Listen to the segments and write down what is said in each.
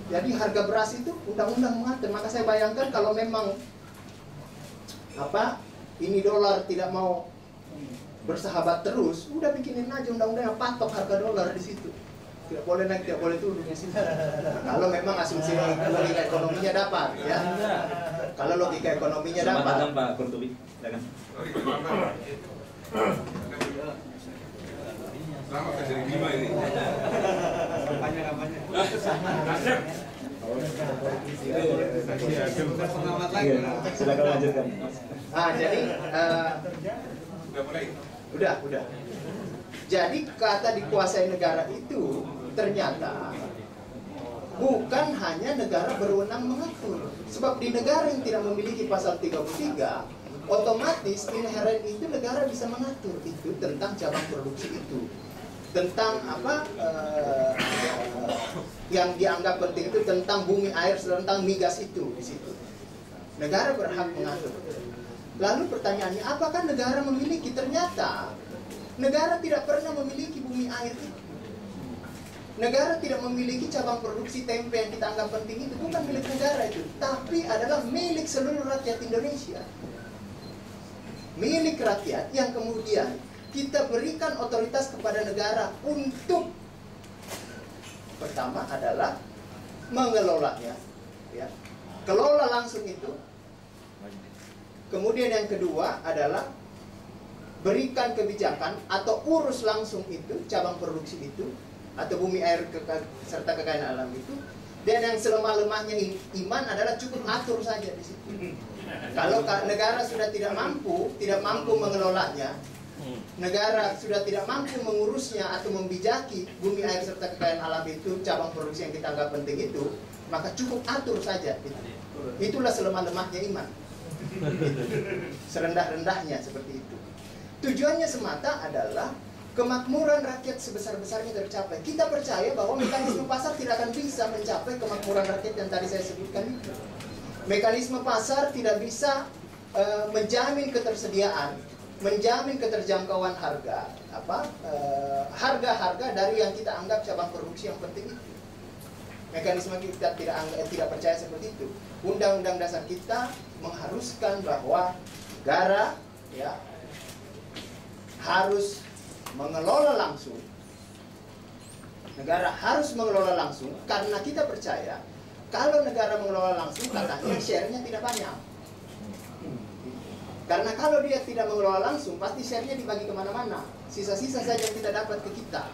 Jadi harga beras itu undang-undang mengatur. Maka saya bayangkan kalau memang ini dolar tidak mau bersahabat terus, udah bikinin aja undang-undang yang patok harga dolar di situ. Tidak boleh naik, tidak boleh turun di situ. Kalau memang asumsi logika ekonominya dapat, ya. Kalau logika ekonominya dapat. Selamat datang Pak Kurtubi. Silakan. Selamat kerja di Bima ini. Kampanye. Silakan lanjutkan. Jadi Udah mulai. udah. Jadi kata dikuasai negara itu ternyata bukan hanya negara berwenang mengatur. Sebab di negara yang tidak memiliki pasal 33, otomatis inherent itu negara bisa mengatur itu tentang cabang produksi itu. Tentang yang dianggap penting itu tentang bumi air, tentang migas itu di situ. Negara berhak mengatur. Lalu pertanyaannya, apakah negara memiliki? Ternyata negara tidak pernah memiliki bumi air itu. Negara tidak memiliki cabang produksi tempe yang kita anggap penting itu, bukan milik negara itu, tapi adalah milik seluruh rakyat Indonesia. Milik rakyat yang kemudian kita berikan otoritas kepada negara untuk pertama adalah mengelolanya, ya. Kelola langsung itu. Kemudian yang kedua adalah berikan kebijakan atau urus langsung itu cabang produksi itu atau bumi air serta kekayaan alam itu. Dan yang selemah-lemahnya iman adalah cukup atur saja di situ. Kalau negara sudah tidak mampu mengelolanya, negara sudah tidak mampu mengurusnya atau membijaki bumi air serta kekayaan alam itu, cabang produksi yang kita anggap penting itu, maka cukup atur saja. Itulah selemah-lemahnya iman. Serendah-rendahnya seperti itu. Tujuannya semata adalah kemakmuran rakyat sebesar-besarnya tercapai. Kita percaya bahwa mekanisme pasar tidak akan bisa mencapai kemakmuran rakyat yang tadi saya sebutkan itu. Mekanisme pasar tidak bisa menjamin ketersediaan, menjamin keterjangkauan harga, harga-harga dari yang kita anggap cabang produksi yang penting itu. Mekanisme kita tidak percaya seperti itu. Undang-undang dasar kita mengharuskan bahwa negara, ya, harus mengelola langsung. Negara harus mengelola langsung karena kita percaya kalau negara mengelola langsung katanya share-nya tidak banyak. Karena kalau dia tidak mengelola langsung pasti share-nya dibagi kemana-mana. Sisa-sisa saja kita dapat ke kita.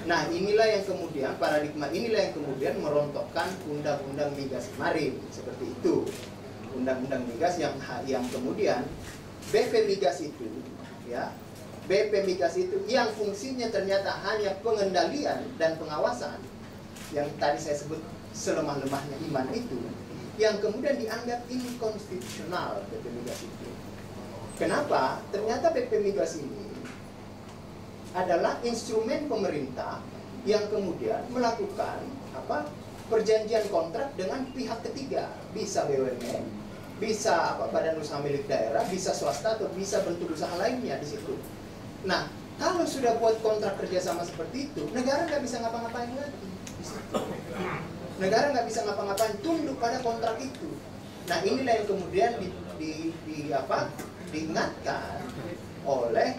Nah, inilah yang kemudian, paradigma inilah yang kemudian merontokkan undang-undang migas kemarin seperti itu. Undang-undang migas yang kemudian BP migas itu, ya, BP migas itu yang fungsinya ternyata hanya pengendalian dan pengawasan, yang tadi saya sebut selemah-lemahnya iman itu, yang kemudian dianggap inkonstitusional BP migas itu. Kenapa? Ternyata BP migas ini adalah instrumen pemerintah yang kemudian melakukan perjanjian kontrak dengan pihak ketiga, bisa BUMN, bisa badan usaha milik daerah, bisa swasta atau bisa bentuk usaha lainnya di situ. Nah, kalau sudah buat kontrak kerjasama seperti itu, negara nggak bisa ngapa-ngapain lagi di situ. Negara nggak bisa ngapa-ngapain, tunduk pada kontrak itu. Nah, inilah yang kemudian diingatkan oleh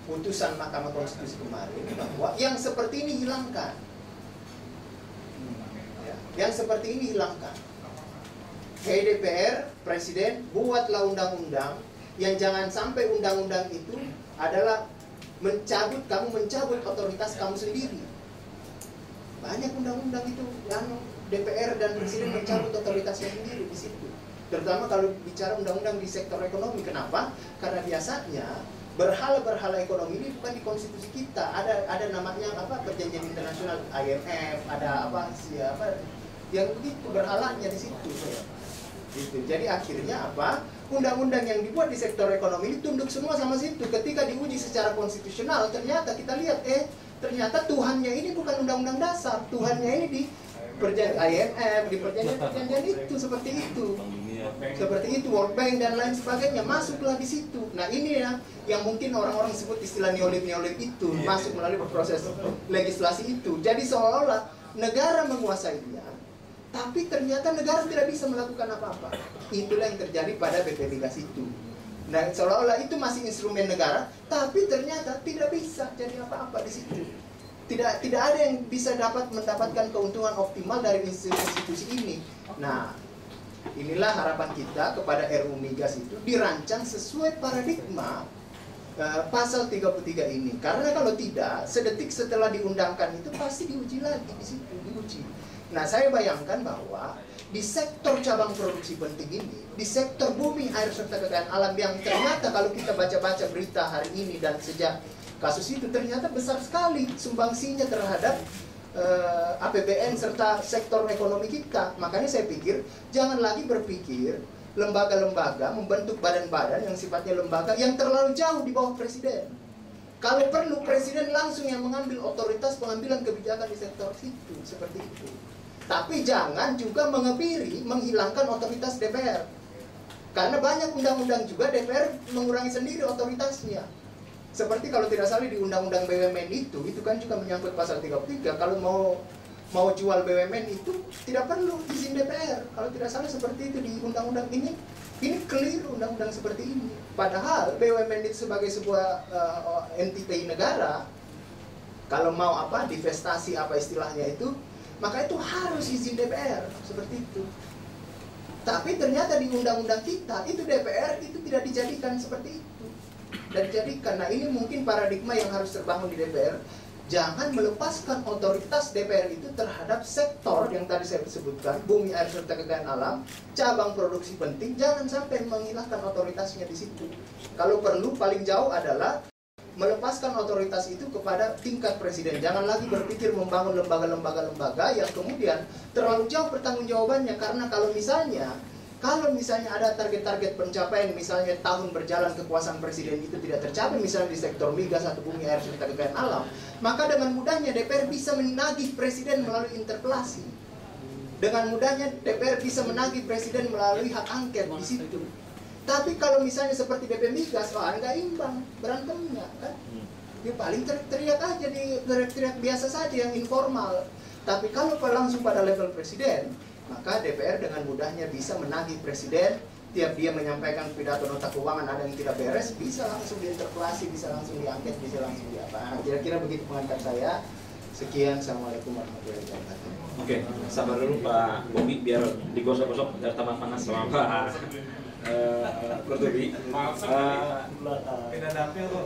putusan Mahkamah Konstitusi kemarin bahwa yang seperti ini hilangkan. Yang seperti ini hilangkan. Kayak DPR, Presiden, buatlah undang-undang yang jangan sampai undang-undang itu adalah kamu mencabut otoritas kamu sendiri. Banyak undang-undang itu yang DPR dan Presiden mencabut otoritasnya sendiri di situ. Terutama kalau bicara undang-undang di sektor ekonomi. Kenapa? Karena biasanya berhala-berhala ekonomi ini bukan di konstitusi kita. Ada namanya perjanjian internasional IMF, ada yang begitu berhalanya di situ. Gitu. Jadi akhirnya undang-undang yang dibuat di sektor ekonomi ini tunduk semua sama situ. Ketika diuji secara konstitusional, ternyata kita lihat ternyata Tuhannya ini bukan undang-undang dasar. Tuhannya ini di perjanjian IMF, di perjanjian itu seperti itu. Seperti itu, World Bank dan lain sebagainya masuklah di situ. Nah, ini ya yang mungkin orang-orang sebut istilah neolib itu masuk melalui proses legislasi itu. Jadi seolah-olah negara menguasainya, tapi ternyata negara tidak bisa melakukan apa-apa. Itulah yang terjadi pada BP Migas itu. Nah, seolah-olah itu masih instrumen negara, tapi ternyata tidak bisa jadi apa-apa di situ. Tidak ada yang bisa mendapatkan keuntungan optimal dari institusi ini. Nah, inilah harapan kita kepada RUU Migas itu dirancang sesuai paradigma pasal 33 ini. Karena kalau tidak, sedetik setelah diundangkan itu pasti diuji lagi di situ, diuji. Nah, saya bayangkan bahwa di sektor cabang produksi penting ini, di sektor bumi, air, serta kekayaan alam yang ternyata kalau kita baca-baca berita hari ini dan sejak kasus itu ternyata besar sekali sumbangsinya terhadap APBN serta sektor ekonomi kita. Makanya saya pikir jangan lagi berpikir lembaga-lembaga membentuk badan-badan yang sifatnya lembaga yang terlalu jauh di bawah presiden. Kalau perlu presiden langsung yang mengambil otoritas pengambilan kebijakan di sektor itu, seperti itu. Tapi jangan juga mengebiri, menghilangkan otoritas DPR. Karena banyak undang-undang juga DPR mengurangi sendiri otoritasnya. Seperti kalau tidak salah di Undang-Undang BUMN itu kan juga menyangkut pasal 33. Kalau mau jual BUMN itu tidak perlu izin DPR. Kalau tidak salah seperti itu di undang-undang ini keliru undang-undang seperti ini. Padahal BUMN itu sebagai sebuah entiti negara, kalau mau divestasi istilahnya itu, maka itu harus izin DPR seperti itu. Tapi ternyata di undang-undang kita itu DPR itu tidak dijadikan seperti itu. Dan dijadikan, nah ini mungkin paradigma yang harus terbangun di DPR. Jangan melepaskan otoritas DPR itu terhadap sektor yang tadi saya sebutkan, bumi, air, serta kekayaan alam, cabang produksi penting. Jangan sampai menghilangkan otoritasnya di situ. Kalau perlu paling jauh adalah melepaskan otoritas itu kepada tingkat presiden. Jangan lagi berpikir membangun lembaga-lembaga yang kemudian terlalu jauh pertanggungjawabannya. Karena kalau misalnya ada target-target pencapaian, misalnya tahun berjalan kekuasaan presiden itu tidak tercapai, misalnya di sektor migas atau bumi, air, serta kekayaan alam, maka dengan mudahnya DPR bisa menagih presiden melalui interpelasi. Dengan mudahnya DPR bisa menagih presiden melalui hak angket di situ. Tapi kalau misalnya seperti BP Migas, nggak imbang berantemnya kan? Ya paling teriak aja, teriak biasa saja yang informal. Tapi kalau langsung pada level presiden, maka DPR dengan mudahnya bisa menagih presiden. Tiap dia menyampaikan pidato nota keuangan ada yang tidak beres, bisa langsung diinterpelasi, bisa langsung diangket, bisa langsung diapa. Kira-kira begitu pengantar saya. Sekian, assalamualaikum warahmatullahi wabarakatuh. Oke, sabar dulu Pak Bobi biar digosok-gosok biar tambah panas sama Pak Kurtubi. Tidak dapil kok.